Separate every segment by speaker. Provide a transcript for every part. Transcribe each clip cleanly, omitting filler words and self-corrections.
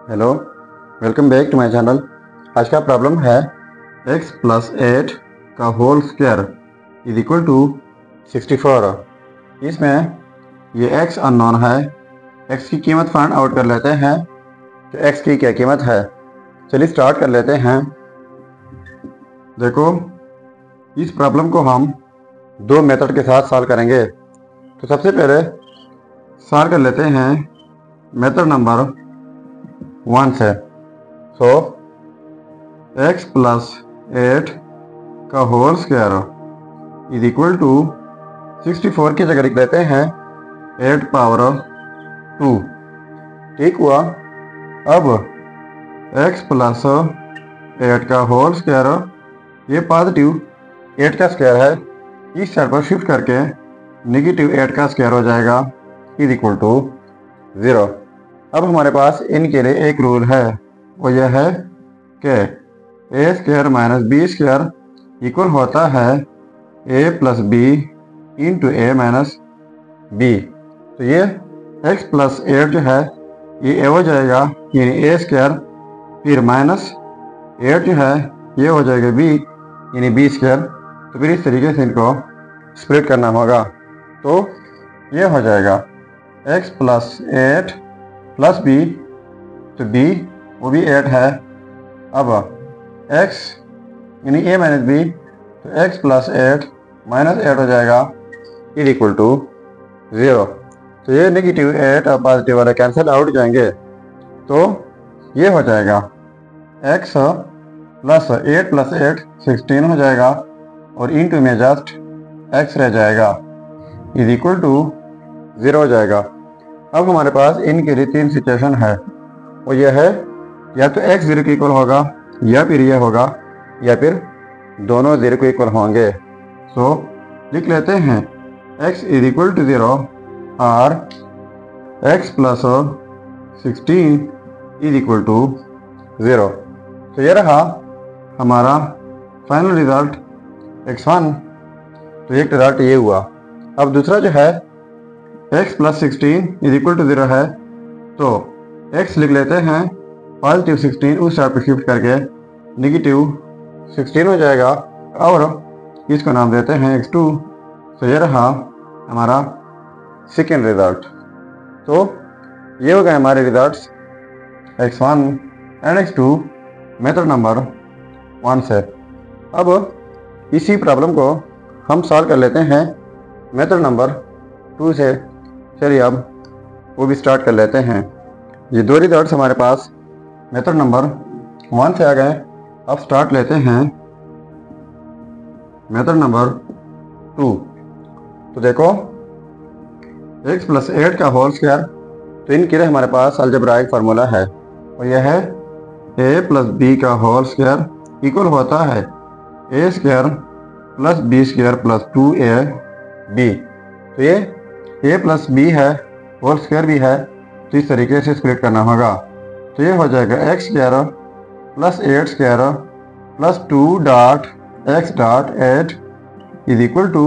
Speaker 1: Hello, welcome back to my channel. आज का problem है x प्लस 8 का whole square is equal to 64। इसमें ये x अननोन है। x की कीमत फाइंड आउट कर लेते हैं। तो x की क्या कीमत है, चलिए स्टार्ट कर लेते हैं। देखो, इस प्रॉब्लम को हम दो मेथड के साथ सॉल्व करेंगे। तो सबसे पहले सॉल्व कर लेते हैं मेथड नंबर 1 से। सो x प्लस 8 का whole square is equal to 64 की जगह लिख देते हैं 8 पावर 2। ठीक हुआ। अब x प्लस 8 का होल स्क्वायर, ये पॉजिटिव 8 का स्क्वायर है, इस साइड पर शिफ्ट करके नेगेटिव 8 का स्क्वायर हो जाएगा इज इक्वल टू 0। अब हमारे पास इनके लिए एक रूल है, वो यह है कि A square minus B square equal होता है A plus B into A minus B. तो ये x प्लस 8 जो है ये ए हो जाएगा, यानी ए स्क्वायर, फिर माइनस 8 जो है ये हो जाएगा b, यानी बी स्क्वायर। तो फिर इस तरीके से इनको स्प्लिट करना होगा। तो ये हो जाएगा x प्लस 8 प्लस b, तो b वो भी 8 है। अब x यानी a माइनस बी, तो x प्लस 8 माइनस 8 हो जाएगा इज इक्वल टू 0। तो ये नेगेटिव 8 और पॉजिटिव वाले कैंसिल आउट जाएंगे। तो ये हो जाएगा x प्लस 8 प्लस 8 16 हो जाएगा, और इंटू में जस्ट x रह जाएगा इज इक्वल टू 0 हो जाएगा। अब हमारे पास इनके लिए तीन सिचुएशन है, वो ये है या तो x 0 के इक्वल होगा, या फिर ये होगा, या फिर दोनों 0 के इक्वल होंगे। सो लिख लेते हैं x इज इक्वल टू 0 और x plus 16 is equal to 0। तो ये रहा हमारा फाइनल रिजल्ट x1। तो एक रिजल्ट ये हुआ। अब दूसरा जो है x plus 16 is equal to 0 है, तो x लिख लेते हैं पॉजिटिव 16 उस साइड पर शिफ्ट करके नेगेटिव 16 हो जाएगा, और इसको नाम देते हैं x2। तो ये रहा हमारा सेकेंड रिजल्ट। तो ये हो गए हमारे results x1 and x2 method number 1 से। अब इसी प्रॉब्लम को हम सॉल्व कर लेते हैं मेथड नंबर 2 से। चलिए अब वो भी स्टार्ट कर लेते हैं। ये दो रिजल्ट्स हमारे पास मेथड नंबर 1 से आ गए। अब स्टार्ट लेते हैं मेथड नंबर 2। तो देखो, x प्लस 8 का होल स्क्वायर, तो इनके लिए हमारे पास अलजेब्राइक फार्मूला है, और यह है a प्लस बी का होल स्क्वायर इक्वल होता है a square plus b square plus 2ab। तो ये a प्लस बी है, होल स्क्वायर भी है, तो इस तरीके से स्प्लिट करना होगा। तो ये हो जाएगा x square plus 8 square plus 2 dot x dot 8 is equal to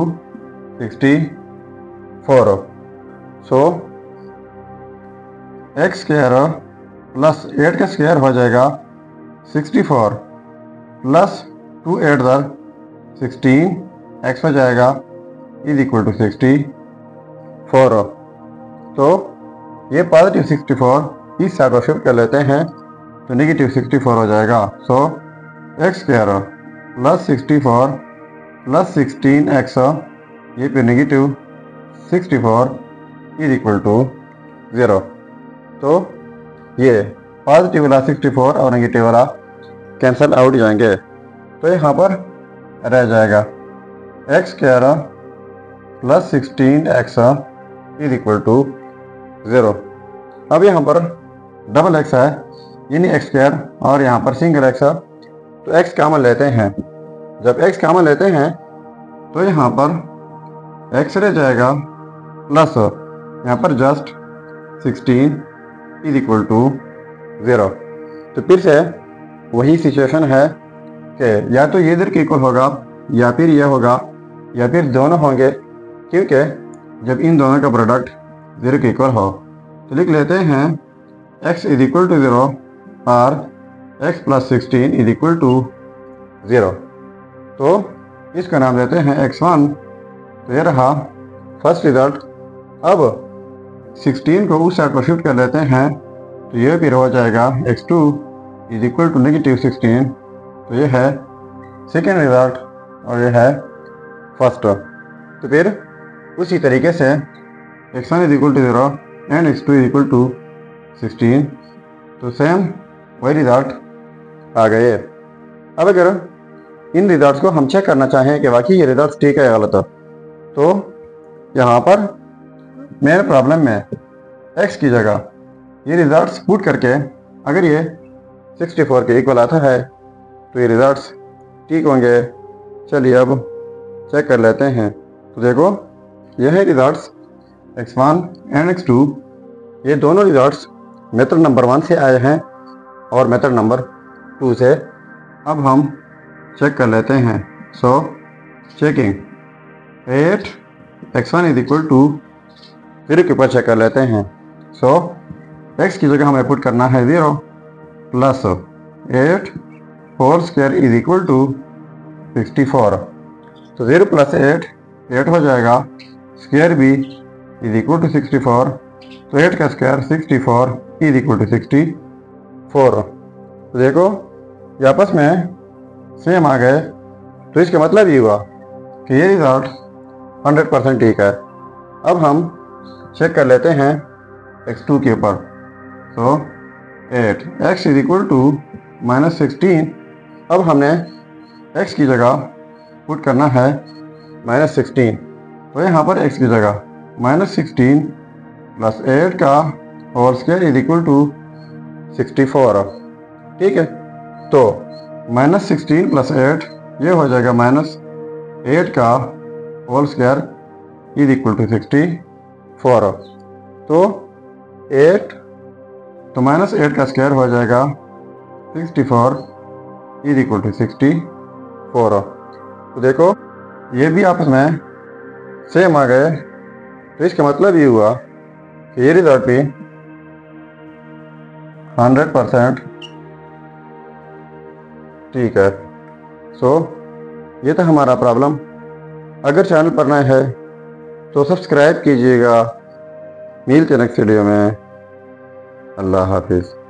Speaker 1: 64। So x square plus 8 का स्क्वायर हो जाएगा 64 प्लस 2 8 दर 16 x हो जाएगा इज इक्वल टू 64। तो ये पॉजिटिव 64 इस साइड पर शिफ्ट कर लेते हैं, तो नेगेटिव 64 हो जाएगा। सो x square plus 64 plus 16x, ये पे नेगेटिव 64 इज इक्वल टू 0। तो ये पॉजिटिव वाला 64 और नेगेटिव वाला कैंसिल आउट जाएंगे, तो यहाँ पर रह जाएगा x square plus 16x is equal to 0। अब यहाँ पर डबल x है, यानी x स्क्वायर, और यहाँ पर सिंगल x है, तो x कॉमन लेते हैं। जब x कॉमन लेते हैं तो यहाँ पर x रह जाएगा प्लस यहाँ पर जस्ट 16 इज इक्वल टू 0। तो फिर से वही सिचुएशन है कि या तो ये इधर के इक्वल होगा, या फिर यह होगा, या फिर दोनों होंगे, क्योंकि जब इन दोनों का प्रोडक्ट 0 के इक्वल हो। तो लिख लेते हैं x इज इक्वल टू 0 और x plus 16 is equal to 0। तो इसका नाम देते हैं x1। तो ये रहा फर्स्ट रिजल्ट। अब 16 को उस साइड पर शिफ्ट कर लेते हैं, तो ये फिर हो जाएगा x2 is equal to negative 16। तो ये है सेकेंड रिजल्ट और ये है फर्स्ट। तो फिर उसी तरीके से x1 is equal to 0 and x2 is equal to 16। तो सेम वही रिजल्ट आ गए। अब अगर इन रिजल्ट्स को हम चेक करना चाहें कि वाकई ये रिजल्ट ठीक है या गलत, तो यहाँ पर मेन प्रॉब्लम में x की जगह ये रिजल्ट्स पुट करके अगर ये 64 के इक्वल आता है तो ये रिजल्ट्स ठीक होंगे। चलिए अब चेक कर लेते हैं। तो देखो यह है रिजल्ट्स x1 एंड x2। ये दोनों रिजल्ट्स मेथड नंबर 1 से आए हैं और मेथड नंबर 2 से। अब हम चेक कर लेते हैं। So checking 8 x1 is equal to, फिर के ऊपर चेक कर लेते हैं। सो x की जगह हमें पुट करना है 0 plus 8 whole square is equal to 64। तो 0 प्लस 8 हो जाएगा, स्क्वायर भी इज इक्वल टू 64। तो 8 का स्क्वायर 64 इज इक्वल टू 64। तो देखो ये आपस में सेम आ गए। तो इसका मतलब ये हुआ कि ये रिजल्ट 100% ठीक है। अब हम चेक कर लेते हैं x2 के ऊपर। तो 8 x इज इक्वल टू -16। अब हमने x की जगह पुट करना है -16। तो यहाँ पर x की जगह -16 प्लस 8 का whole square is equal to 64। ठीक है, तो -16 प्लस 8 ये हो जाएगा -8 का whole square is equal to 64। तो 8 तो -8 का स्क्वायर हो जाएगा 64 इज इक्वल टू 64। तो देखो ये भी आपस में सेम आ गए। तो इसका मतलब ये हुआ कि ये रिजल्ट भी 100% ठीक है। सो ये था हमारा प्रॉब्लम। अगर चैनल पर नए है तो सब्सक्राइब कीजिएगा। मिलते हैं नेक्स्ट वीडियो में। अल्लाह हाफिज़।